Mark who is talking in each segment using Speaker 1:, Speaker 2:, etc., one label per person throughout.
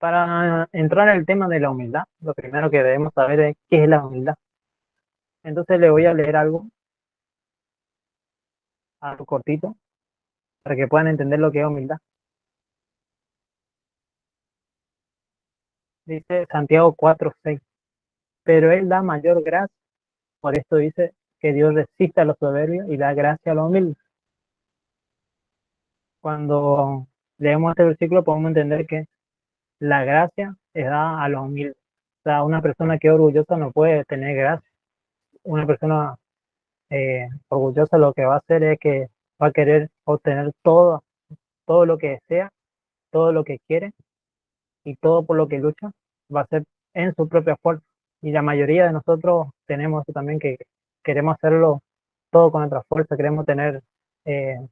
Speaker 1: Para entrar en el tema de la humildad, lo primero que debemos saber es qué es la humildad. Entonces le voy a leer algo, algo cortito, para que puedan entender lo que es humildad. Dice Santiago 4:6, pero Él da mayor gracia, por esto dice que Dios resiste a los soberbios y da gracia a los humildes. Cuando leemos este versículo podemos entender que la gracia es dada a los humildes. O sea, una persona que es orgullosa no puede tener gracia. Una persona orgullosa lo que va a hacer es que va a querer obtener todo lo que desea, todo lo que quiere y todo por lo que lucha, va a ser en su propia fuerza. Y la mayoría de nosotros tenemos eso también, que queremos hacerlo todo con nuestra fuerza, queremos tener eh,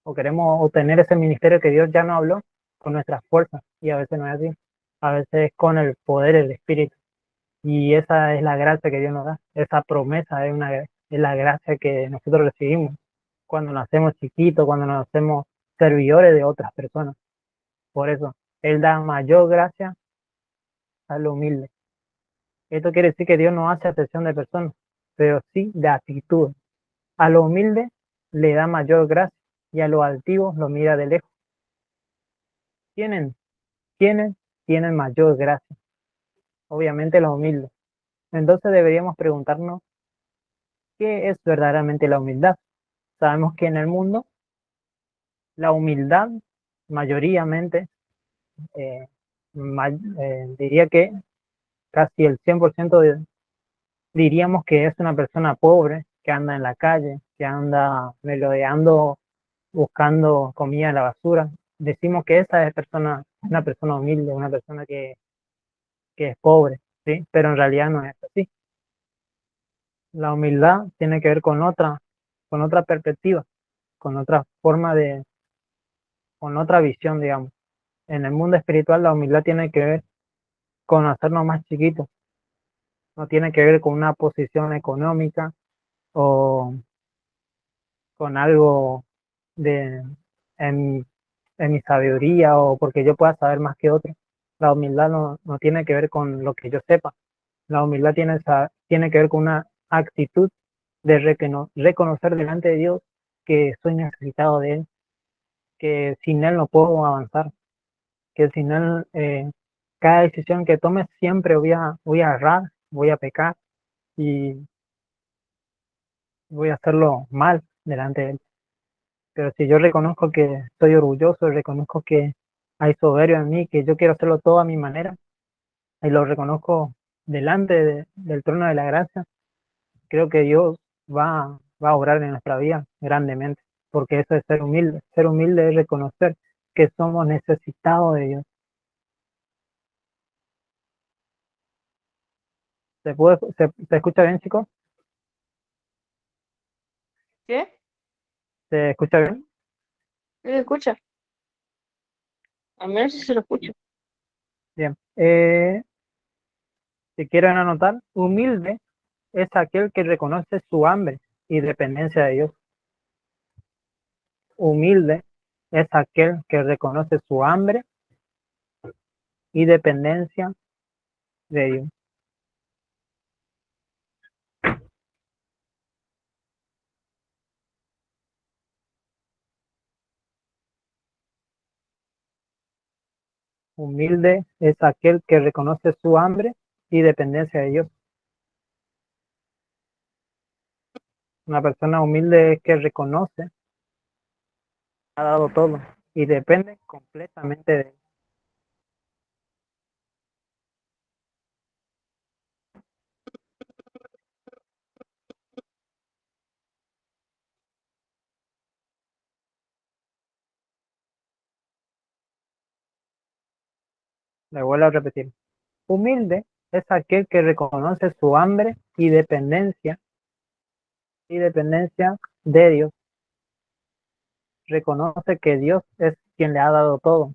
Speaker 1: o queremos obtener ese ministerio que Dios ya nos habló con nuestras fuerzas, y a veces no es así, a veces es con el poder del Espíritu. Y esa es la gracia que Dios nos da, esa promesa es la gracia que nosotros recibimos cuando nacemos chiquitos, cuando nos hacemos servidores de otras personas. Por eso, Él da mayor gracia a lo humilde. Esto quiere decir que Dios no hace acepción de personas, pero sí de actitud. A lo humilde le da mayor gracia y a los altivos lo mira de lejos. ¿Quiénes? ¿Quiénes tienen mayor gracia? Obviamente los humildes. Entonces deberíamos preguntarnos qué es verdaderamente la humildad. Sabemos que en el mundo la humildad, mayoritariamente, eh, diría que casi el 100% diríamos que es una persona pobre que anda en la calle, que anda melodeando, buscando comida en la basura. Decimos que esa es una persona humilde, una persona que es pobre, ¿sí? Pero en realidad no es así. La humildad tiene que ver con otra perspectiva, con otra forma con otra visión, digamos. En el mundo espiritual la humildad tiene que ver con hacernos más chiquitos, no tiene que ver con una posición económica o con algo de en, en mi sabiduría o porque yo pueda saber más que otro. La humildad no tiene que ver con lo que yo sepa. La humildad tiene que ver con una actitud de reconocer delante de Dios que soy necesitado de Él, que sin Él no puedo avanzar, que sin Él cada decisión que tome siempre voy a errar, voy a pecar y voy a hacerlo mal delante de Él. Pero si yo reconozco que estoy orgulloso, reconozco que hay soberbia en mí, que yo quiero hacerlo todo a mi manera, y lo reconozco delante del trono de la gracia, creo que Dios va a obrar en nuestra vida grandemente, porque eso es ser humilde. Ser humilde es reconocer que somos necesitados de Dios. ¿Se escucha bien, chicos?
Speaker 2: ¿Qué?
Speaker 1: ¿Se escucha bien?
Speaker 2: ¿No se escucha? Al menos si se lo escucho.
Speaker 1: Bien. Si quieren anotar, humilde es aquel que reconoce su hambre y dependencia de Dios. Humilde es aquel que reconoce su hambre y dependencia de Dios. Humilde es aquel que reconoce su hambre y dependencia de Dios. Una persona humilde es que reconoce, ha dado todo y depende completamente de Él. Le vuelvo a repetir. Humilde es aquel que reconoce su hambre y dependencia de Dios. Reconoce que Dios es quien le ha dado todo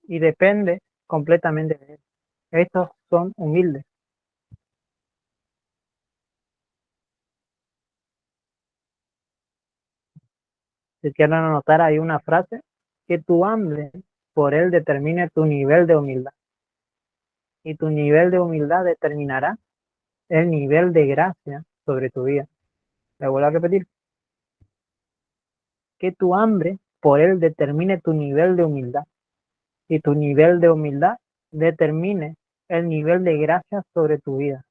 Speaker 1: y depende completamente de Él. Estos son humildes. Si quieren anotar, hay una frase: que tu hambre por él determine tu nivel de humildad. Y tu nivel de humildad determinará el nivel de gracia sobre tu vida. Le vuelvo a repetir. Que tu hambre por él determine tu nivel de humildad. Y tu nivel de humildad determine el nivel de gracia sobre tu vida.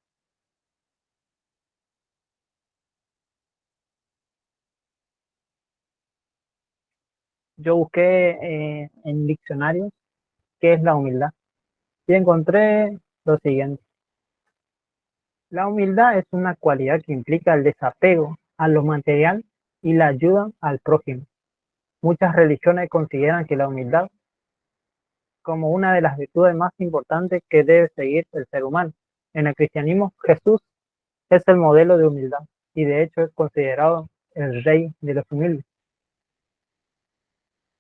Speaker 1: Yo busqué en diccionarios qué es la humildad y encontré lo siguiente. La humildad es una cualidad que implica el desapego a lo material y la ayuda al prójimo. Muchas religiones consideran que la humildad como una de las virtudes más importantes que debe seguir el ser humano. En el cristianismo, Jesús es el modelo de humildad y de hecho es considerado el rey de los humildes.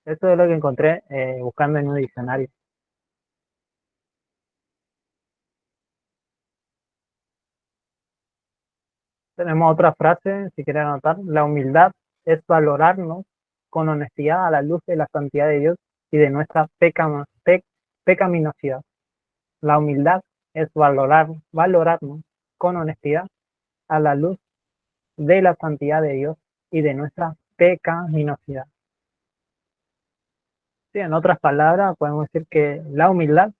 Speaker 1: Eso es lo que encontré buscando en un diccionario. Tenemos otra frase, si quieren anotar. La humildad es valorarnos con honestidad a la luz de la santidad de Dios y de nuestra pecaminosidad. La humildad es valorarnos con honestidad a la luz de la santidad de Dios y de nuestra pecaminosidad. Sí, en otras palabras, podemos decir que la humildad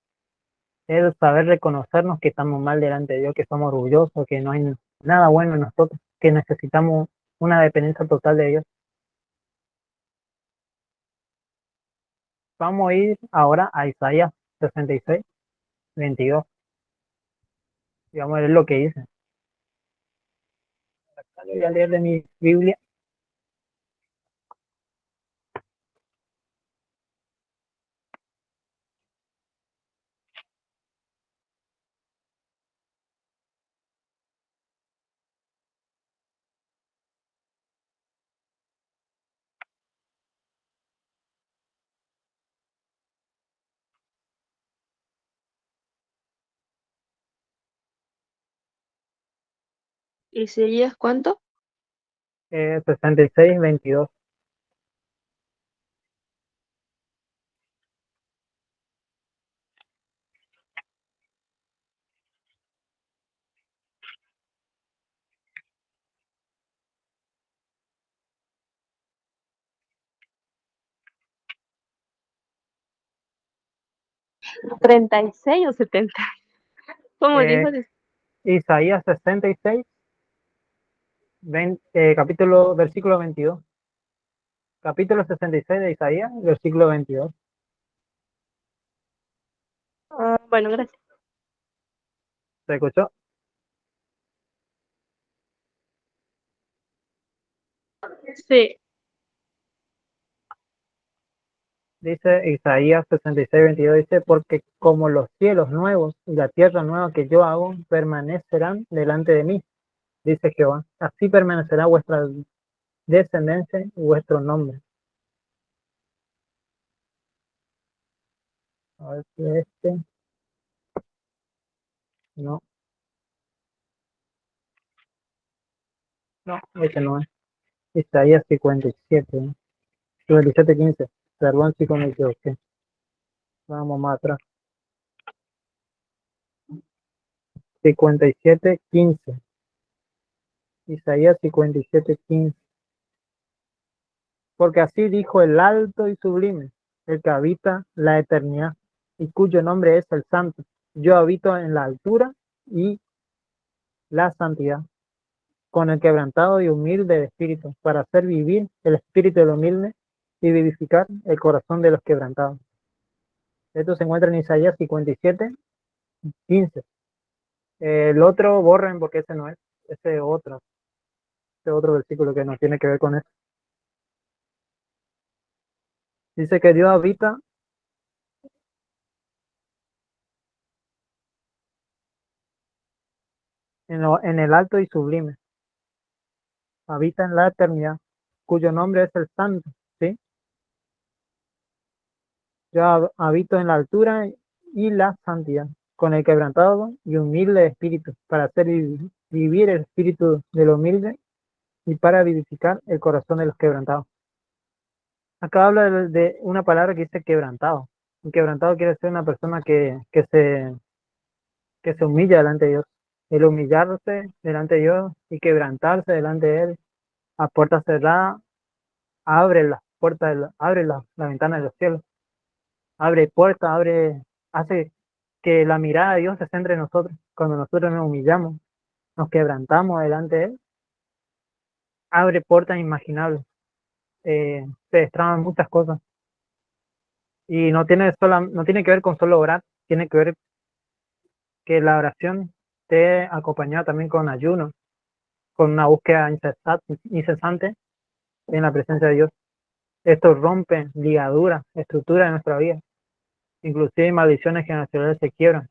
Speaker 1: es saber reconocernos que estamos mal delante de Dios, que somos orgullosos, que no hay nada bueno en nosotros, que necesitamos una dependencia total de Dios. Vamos a ir ahora a Isaías 66, 22. Y vamos a ver lo que dice. Voy a leer de mi Biblia.
Speaker 2: ¿Y serías cuánto?
Speaker 1: 66, 22.
Speaker 2: 36 o 70. ¿Cómo
Speaker 1: Eh,
Speaker 2: dijo?
Speaker 1: Isaías 66, capítulo, versículo 22. Capítulo 66 de Isaías, versículo 22.
Speaker 2: Ah, bueno, gracias.
Speaker 1: ¿Se escuchó?
Speaker 2: Sí.
Speaker 1: Dice Isaías 66, 22, dice, porque como los cielos nuevos y la tierra nueva que yo hago permanecerán delante de mí, dice Jehová, así permanecerá vuestra descendencia y vuestro nombre. A ver si no, no, no es. Isaías 57, ¿no? 57, 15, perdón si con el que ok. Vamos más atrás. 57, 15. Isaías 57, 15. Porque así dijo el alto y sublime, el que habita la eternidad, y cuyo nombre es el Santo. Yo habito en la altura y la santidad, con el quebrantado y humilde de espíritu, para hacer vivir el espíritu del humilde y vivificar el corazón de los quebrantados. Esto se encuentra en Isaías 57, 15. El otro borren porque ese no es, ese otro versículo que no tiene que ver con eso. Dice que Dios habita en el alto y sublime, habita en la eternidad, cuyo nombre es el Santo, ¿sí? Yo habito en la altura y la santidad, con el quebrantado y humilde espíritu, para hacer vivir el espíritu de lo humilde y para vivificar el corazón de los quebrantados. Acá habla de una palabra que dice quebrantado. Un quebrantado quiere ser una persona que se humilla delante de Dios. El humillarse delante de Dios y quebrantarse delante de Él a puerta cerrada, abre las puertas, abre la ventana de los cielos, abre puertas, hace que la mirada de Dios se centre en nosotros. Cuando nosotros nos humillamos, nos quebrantamos delante de Él, abre puertas inimaginables, se destraban muchas cosas. Y no tiene que ver con solo orar, tiene que ver que la oración esté acompañada también con ayuno, con una búsqueda incesante en la presencia de Dios. Esto rompe ligaduras, estructuras de nuestra vida, inclusive maldiciones generacionales se quiebran,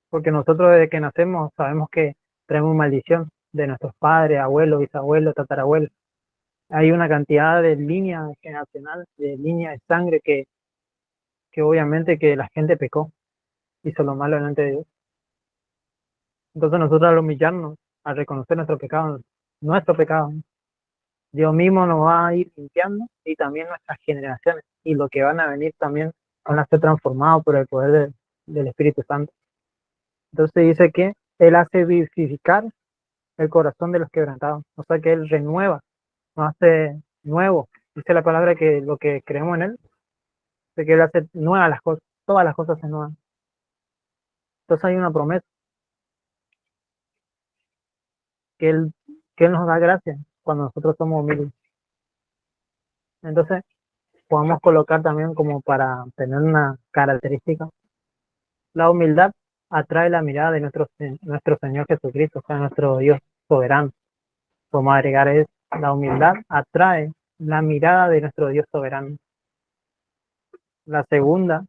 Speaker 1: porque nosotros desde que nacemos sabemos que traemos maldición de nuestros padres, abuelos, bisabuelos, tatarabuelos. Hay una cantidad de líneas generacionales, de líneas de sangre que obviamente que la gente pecó, hizo lo malo delante de Dios. Entonces nosotros al humillarnos, al reconocer nuestro pecado, Dios mismo nos va a ir limpiando y también nuestras generaciones y lo que van a venir también van a ser transformados por el poder del Espíritu Santo. Entonces dice que Él hace vivificar el corazón de los quebrantados, o sea que Él renueva, nos hace nuevo. Dice la palabra que lo que creemos en Él, de que Él hace nuevas las cosas, todas las cosas se nuevas. Entonces hay una promesa que que Él nos da gracia cuando nosotros somos humildes. Entonces podemos colocar también como para tener una característica. La humildad atrae la mirada de nuestro Señor Jesucristo, o sea, nuestro Dios soberano. Podemos agregar es, la humildad atrae la mirada de nuestro Dios soberano. La segunda,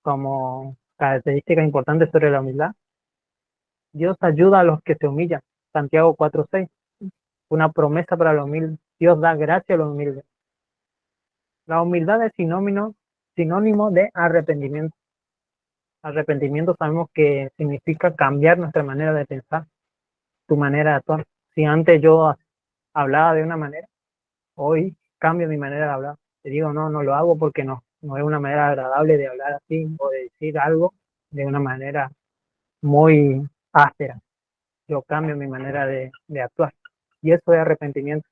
Speaker 1: como característica importante sobre la humildad, Dios ayuda a los que se humillan. Santiago 4:6, una promesa para los humildes. Dios da gracia a los humildes. La humildad es sinónimo de arrepentimiento. Arrepentimiento sabemos que significa cambiar nuestra manera de pensar, tu manera de actuar. Si antes yo hablaba de una manera, hoy cambio mi manera de hablar. Te digo, no, no lo hago porque no es una manera agradable de hablar así o de decir algo de una manera muy áspera. Yo cambio mi manera de actuar. Y eso es arrepentimiento.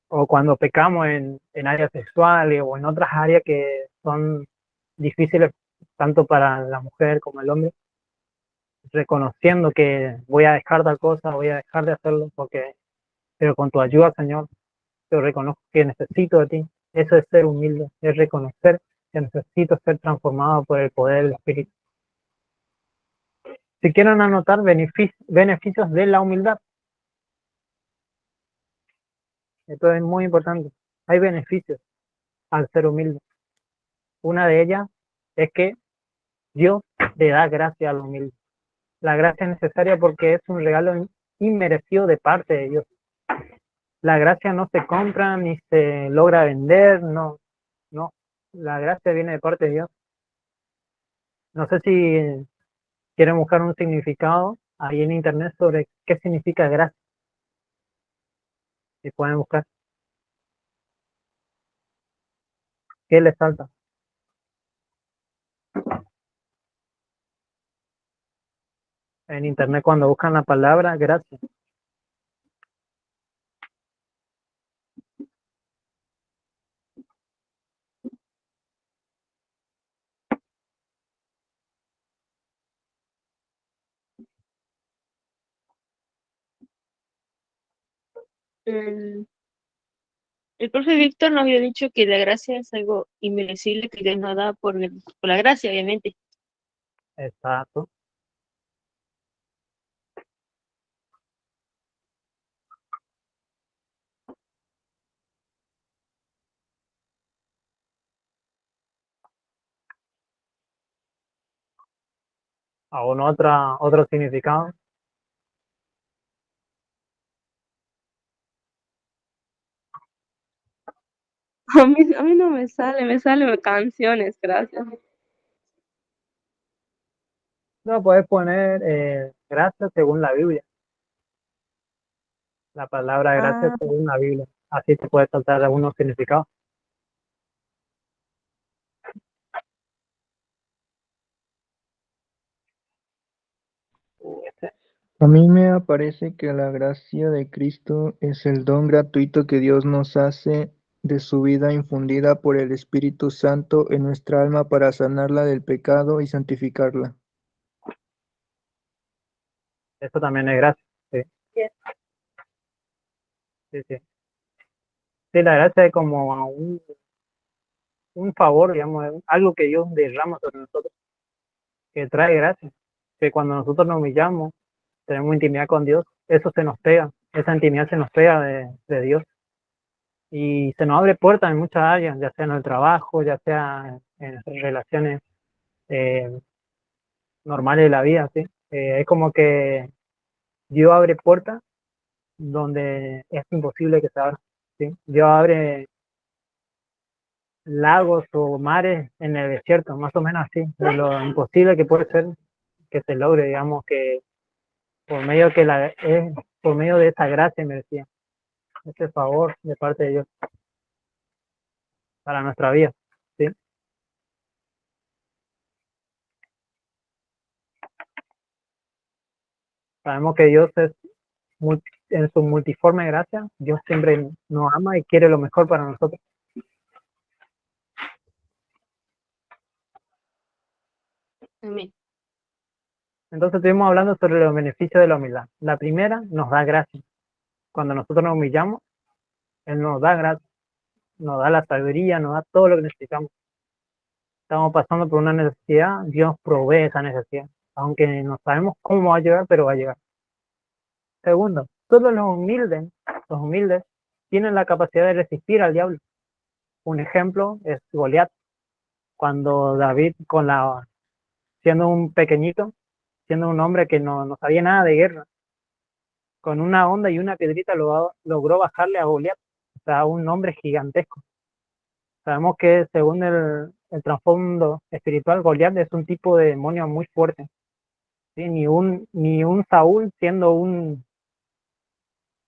Speaker 1: O cuando pecamos en áreas sexuales o en otras áreas que son difíciles tanto para la mujer como el hombre, reconociendo que voy a dejar tal cosa, voy a dejar de hacerlo, pero con tu ayuda, Señor, yo reconozco que necesito de ti. Eso es ser humilde, es reconocer que necesito ser transformado por el poder del Espíritu. Si quieren anotar beneficios de la humildad, esto es muy importante. Hay beneficios al ser humilde. Una de ellas es que Dios le da gracia al humilde. La gracia es necesaria porque es un regalo inmerecido de parte de Dios. La gracia no se compra ni se logra vender, no, no. La gracia viene de parte de Dios. No sé si quieren buscar un significado ahí en internet sobre qué significa gracia. Si pueden buscar, ¿qué les falta? En internet cuando buscan la palabra gracia.
Speaker 2: Mm, el profe Víctor nos había dicho que la gracia es algo inmerecible que Dios nos da por la gracia, obviamente.
Speaker 1: Exacto. Aún otro significado.
Speaker 2: A mí no me salen canciones, gracias.
Speaker 1: No, puedes poner gracia según la Biblia. La palabra gracia
Speaker 2: Ah,
Speaker 1: según la Biblia. Así te puede saltar algunos significados.
Speaker 3: A mí me parece que la gracia de Cristo es el don gratuito que Dios nos hace de su vida infundida por el Espíritu Santo en nuestra alma para sanarla del pecado y santificarla.
Speaker 1: Eso también es gracia. Sí, sí, sí. Sí, la gracia es como un favor, digamos, algo que Dios derrama sobre nosotros, que trae gracia. Que cuando nosotros nos humillamos, tenemos intimidad con Dios, eso se nos pega, esa intimidad se nos pega de Dios. Y se nos abre puertas en muchas áreas, ya sea en el trabajo, ya sea en nuestras relaciones eh, normales de la vida, ¿sí? Es como que Dios abre puertas donde es imposible que se abra, ¿sí? Dios abre lagos o mares en el desierto, más o menos así, de lo imposible que puede ser que se logre, digamos, que por medio por medio de esta gracia, me decía, este favor de parte de Dios para nuestra vida, ¿sí? Sabemos que Dios es en su multiforme gracia, Dios siempre nos ama y quiere lo mejor para nosotros.
Speaker 2: Amén.
Speaker 1: Entonces estuvimos hablando sobre los beneficios de la humildad. La primera nos da gracia. Cuando nosotros nos humillamos, Él nos da gracia, nos da la sabiduría, nos da todo lo que necesitamos. Estamos pasando por una necesidad, Dios provee esa necesidad. Aunque no sabemos cómo va a llegar, pero va a llegar. Segundo, todos los humildes tienen la capacidad de resistir al diablo. Un ejemplo es Goliat, cuando David, siendo un pequeñito, siendo un hombre que no sabía nada de guerra, con una onda y una piedrita logró bajarle a Goliat, o sea, un hombre gigantesco. Sabemos que según el trasfondo espiritual, Goliat es un tipo de demonio muy fuerte. ¿Sí? Ni un Saúl, siendo un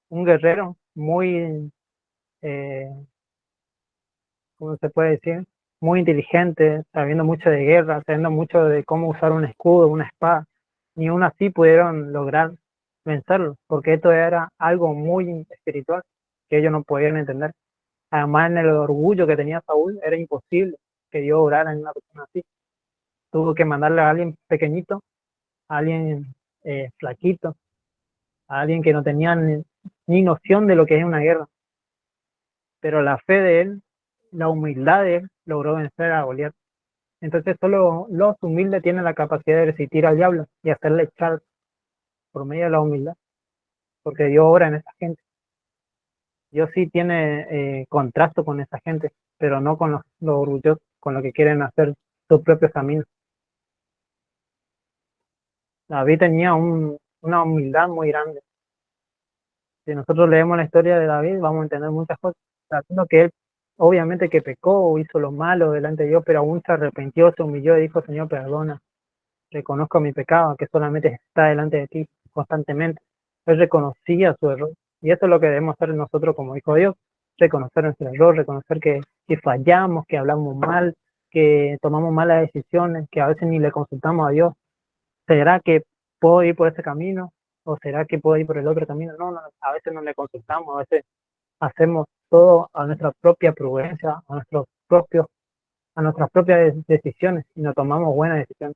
Speaker 1: guerrero muy, eh, ¿cómo se puede decir? Muy inteligente, sabiendo mucho de guerra, sabiendo mucho de cómo usar un escudo, una espada. Ni aún así pudieron lograr vencerlo, porque esto era algo muy espiritual que ellos no podían entender. Además, en el orgullo que tenía Saúl, era imposible que Dios obrara en una persona así. Tuvo que mandarle a alguien pequeñito, a alguien flaquito, a alguien que no tenía ni noción de lo que es una guerra. Pero la fe de él, la humildad de él, logró vencer a Goliat. Entonces, solo los humildes tienen la capacidad de resistir al diablo y hacerle echar por medio de la humildad, porque Dios obra en esa gente. Dios sí tiene contrasto con esa gente, pero no con los orgullosos, con los que quieren hacer sus propios caminos. David tenía una humildad muy grande. Si nosotros leemos la historia de David, vamos a entender muchas cosas. Sabiendo que él, obviamente que pecó o hizo lo malo delante de Dios, pero aún se arrepintió, se humilló y dijo, Señor, perdona, reconozco mi pecado, que solamente está delante de ti constantemente. Él reconocía su error. Y eso es lo que debemos hacer nosotros como hijos de Dios, reconocer nuestro error, reconocer que fallamos, que hablamos mal, que tomamos malas decisiones, que a veces ni le consultamos a Dios. ¿Será que puedo ir por este camino? ¿O será que puedo ir por el otro camino? No, no, a veces no le consultamos, a veces hacemos todo a nuestra propia prudencia, a nuestras propias decisiones y no tomamos buenas decisiones.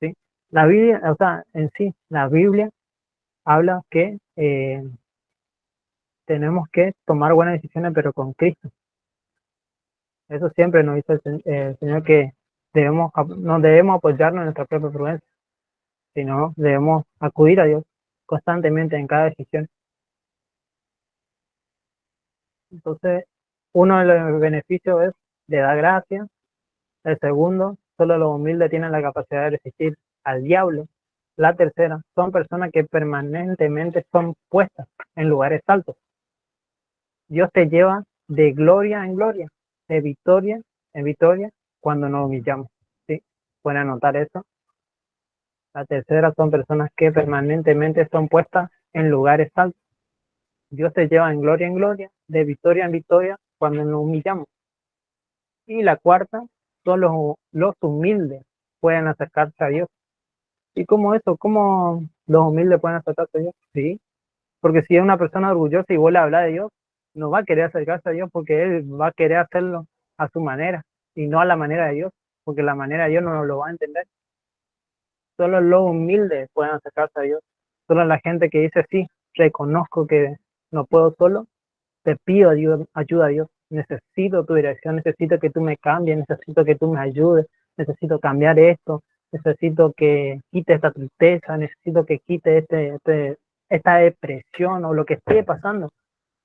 Speaker 1: ¿Sí? La Biblia, o sea, en sí, la Biblia habla que tenemos que tomar buenas decisiones, pero con Cristo. Eso siempre nos dice el Señor que no debemos apoyarnos en nuestra propia prudencia, sino debemos acudir a Dios constantemente en cada decisión. Entonces, uno de los beneficios es le da gracia. El segundo, solo los humildes tienen la capacidad de resistir al diablo. La tercera, son personas que permanentemente son puestas en lugares altos. Dios te lleva de gloria en gloria, de victoria en victoria, cuando nos humillamos. ¿Sí? Pueden anotar eso. La tercera son personas que permanentemente son puestas en lugares altos. Dios te lleva en gloria, de victoria en victoria, cuando nos humillamos. Y la cuarta, son los humildes pueden acercarse a Dios. ¿Y cómo eso? ¿Cómo los humildes pueden acercarse a Dios? Sí, porque si es una persona orgullosa y vos le hablas de Dios, no va a querer acercarse a Dios porque él va a querer hacerlo a su manera y no a la manera de Dios, porque la manera de Dios no lo va a entender. Solo los humildes pueden acercarse a Dios. Solo la gente que dice, sí, reconozco que no puedo solo, te pido ayuda a Dios. Necesito tu dirección, necesito que tú me cambies, necesito que tú me ayudes, necesito cambiar esto, necesito que quite esta tristeza, necesito que quite esta depresión o lo que esté pasando.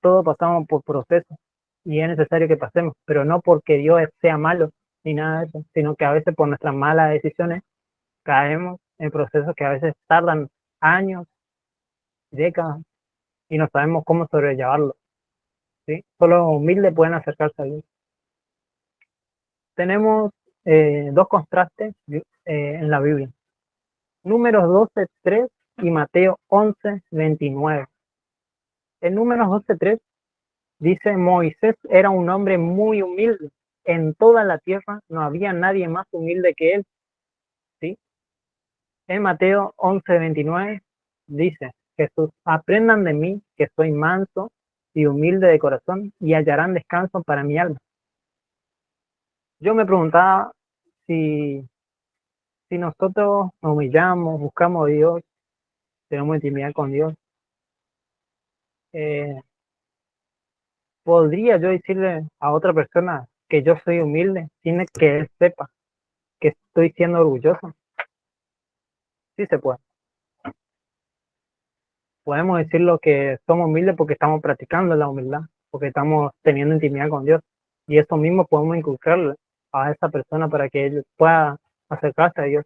Speaker 1: Todos pasamos por procesos y es necesario que pasemos, pero no porque Dios sea malo ni nada de eso, sino que a veces por nuestras malas decisiones caemos en procesos que a veces tardan años, décadas y no sabemos cómo sobrellevarlo. ¿Sí? Solo los humildes pueden acercarse a Dios. Tenemos dos contrastes en la Biblia. Números 12:3 y Mateo 11:29. En Números 12:3 dice, Moisés era un hombre muy humilde. En toda la tierra no había nadie más humilde que él. ¿Sí? En Mateo 11:29 dice, Jesús, aprendan de mí que soy manso y humilde de corazón y hallarán descanso para mi alma. Yo me preguntaba si, si nosotros nos humillamos, buscamos a Dios, tenemos intimidad con Dios, eh, ¿podría yo decirle a otra persona que yo soy humilde? Tiene que él sepa que estoy siendo orgulloso. Sí se puede. Podemos decirlo que somos humildes porque estamos practicando la humildad, porque estamos teniendo intimidad con Dios. Y eso mismo podemos inculcarle a esa persona para que él pueda acercarse a Dios.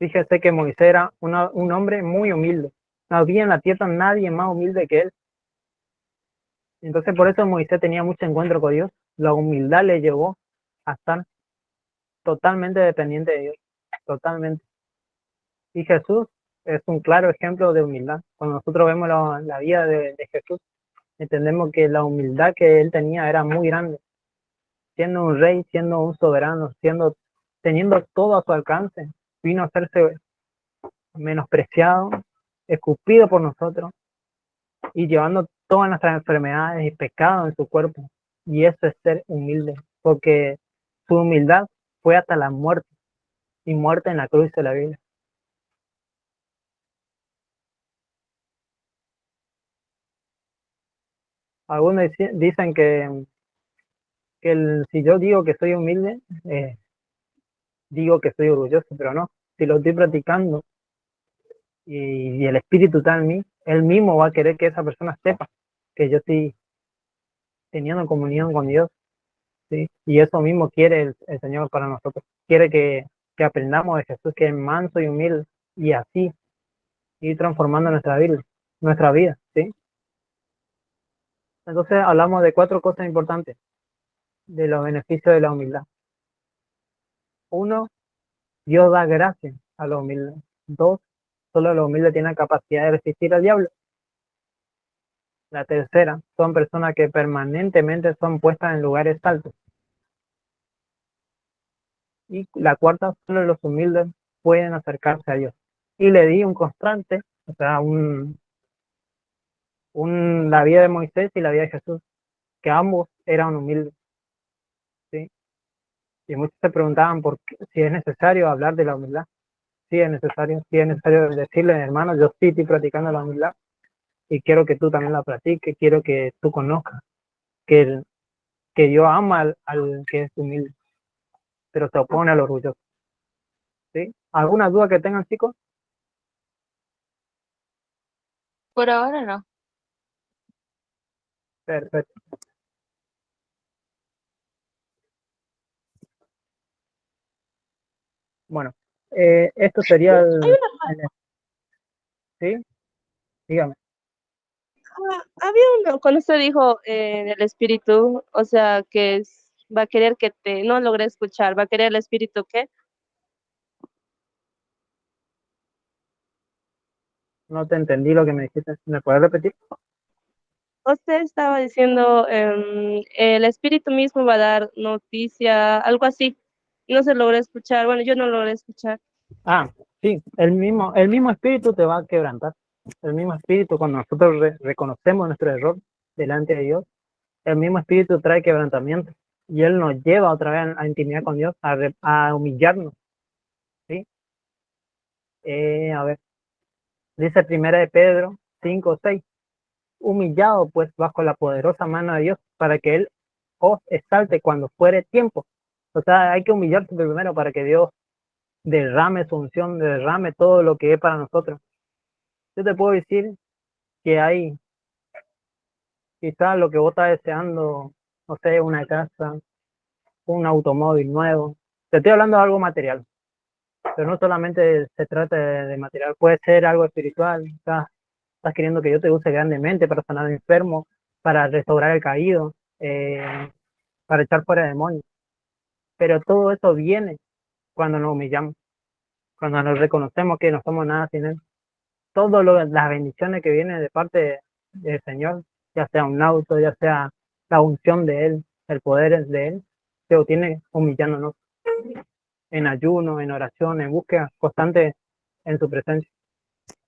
Speaker 1: Fíjese que Moisés era un hombre muy humilde. No había en la tierra nadie más humilde que él. Entonces por eso Moisés tenía mucho encuentro con Dios. La humildad le llevó a estar totalmente dependiente de Dios. Totalmente. Y Jesús es un claro ejemplo de humildad. Cuando nosotros vemos la vida de Jesús, entendemos que la humildad que él tenía era muy grande. Siendo un rey, siendo un soberano, teniendo todo a su alcance, vino a hacerse menospreciado, escupido por nosotros y llevando todas nuestras enfermedades y pecados en su cuerpo. Y eso es ser humilde, porque su humildad fue hasta la muerte y muerte en la cruz de la vida. Algunos dicen que si yo digo que soy humilde, digo que soy orgulloso, pero no. Si lo estoy practicando y el Espíritu está en mí, Él mismo va a querer que esa persona sepa que yo estoy teniendo comunión con Dios, ¿sí? Y eso mismo quiere el Señor para nosotros. Quiere que aprendamos de Jesús, que es manso y humilde, y así ir transformando nuestra vida, ¿sí? Entonces hablamos de 4 cosas importantes de los beneficios de la humildad. 1, Dios da gracia a los humildes. 2, solo los humildes tienen la capacidad de resistir al diablo. La tercera, son personas que permanentemente son puestas en lugares altos. Y la cuarta, solo los humildes pueden acercarse a Dios. Y le di un constante, o sea, la vida de Moisés y la vida de Jesús, que ambos eran humildes, ¿sí? Y muchos se preguntaban si es necesario hablar de la humildad. Sí es necesario decirle, hermano, yo sí estoy practicando la humildad y quiero que tú también la practiques, quiero que tú conozcas que, que Dios ama al que es humilde, pero se opone al orgulloso, ¿sí? ¿Alguna duda que tengan, chicos?
Speaker 2: Por ahora no.
Speaker 1: Perfecto. Bueno, esto sería ¿sí? Dígame.
Speaker 2: Había uno, cuando usted dijo el espíritu, o sea, va a querer no logré escuchar, va a querer el espíritu que
Speaker 1: No te entendí lo que me dijiste. ¿Me puedes repetir?
Speaker 2: usted estaba diciendo, el espíritu mismo va a dar noticia, algo así. No se logró escuchar, bueno, yo no logré escuchar.
Speaker 1: Sí, el mismo espíritu te va a quebrantar. El mismo espíritu, cuando nosotros reconocemos nuestro error delante de Dios, el mismo espíritu trae quebrantamiento. Y Él nos lleva otra vez a intimidad con Dios, a humillarnos. ¿Sí? A ver, dice primera de Pedro 5:6. Humillado pues bajo la poderosa mano de Dios para que Él os exalte cuando fuere tiempo. O sea, hay que humillarse primero para que Dios derrame su unción, derrame todo lo que es para nosotros. Yo te puedo decir que hay quizás lo que vos estás deseando, no sé, una casa, un automóvil nuevo. Te estoy hablando de algo material, pero no solamente se trata de material, puede ser algo espiritual. Estás queriendo que yo te use grandemente para sanar al enfermo, para restaurar el caído, para echar fuera demonios. Pero todo eso viene cuando nos humillamos, cuando nos reconocemos que no somos nada sin Él. Todas las bendiciones que vienen de parte del Señor, ya sea un auto, ya sea la unción de Él, el poder es de Él, se obtiene humillándonos en ayuno, en oración, en búsqueda constante en su presencia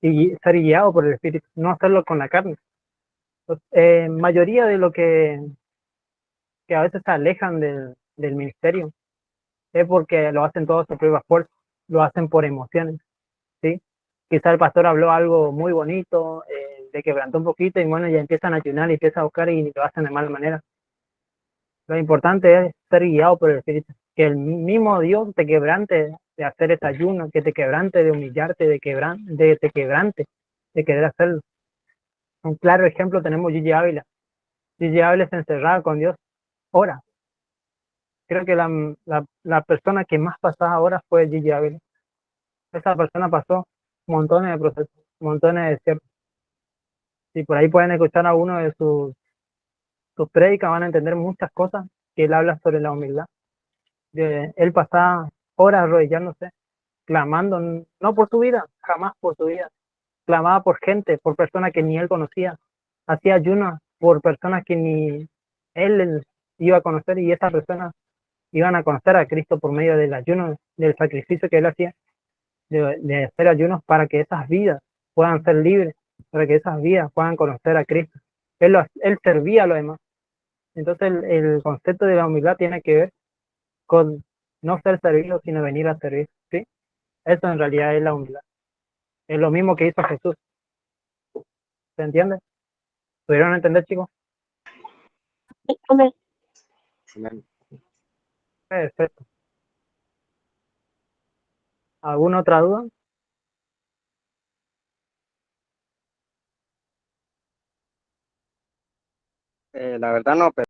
Speaker 1: y ser guiado por el Espíritu, no hacerlo con la carne. Pues, mayoría de lo que a veces se alejan del ministerio es porque lo hacen todos por propia fuerza, lo hacen por emociones, ¿sí? Quizá el pastor habló algo muy bonito, le quebrantó un poquito y bueno, ya empiezan a ayunar y empiezan a buscar y lo hacen de mala manera. Lo importante es ser guiado por el Espíritu, que el mismo Dios te quebrante de hacer ese ayuno, que te quebrante de humillarte, te quebrante de querer hacerlo. Un claro ejemplo tenemos Gigi Ávila. Gigi Ávila se encerraba con Dios horas. Creo que la persona que más pasaba horas fue Gigi Ávila. Esa persona pasó montones de procesos, montones de desiertos. Si por ahí pueden escuchar a uno de sus prédicas, van a entender muchas cosas que él habla sobre la humildad. Él pasaba horas arrodillándose, clamando, no por su vida, jamás por su vida. Clamaba por gente, por personas que ni él conocía. Hacía ayunos por personas que ni él iba a conocer y esas personas iban a conocer a Cristo por medio del ayuno, del sacrificio que él hacía, de hacer ayunos para que esas vidas puedan ser libres, para que esas vidas puedan conocer a Cristo. Él servía a los demás. Entonces el concepto de la humildad tiene que ver con no ser servido, sino venir a servir. ¿Sí? Eso en realidad es la humildad. Es lo mismo que hizo Jesús. ¿Se entiende? ¿Pudieron entender, chicos?
Speaker 2: Amén.
Speaker 1: Perfecto. ¿Alguna otra duda?
Speaker 4: La verdad no, pero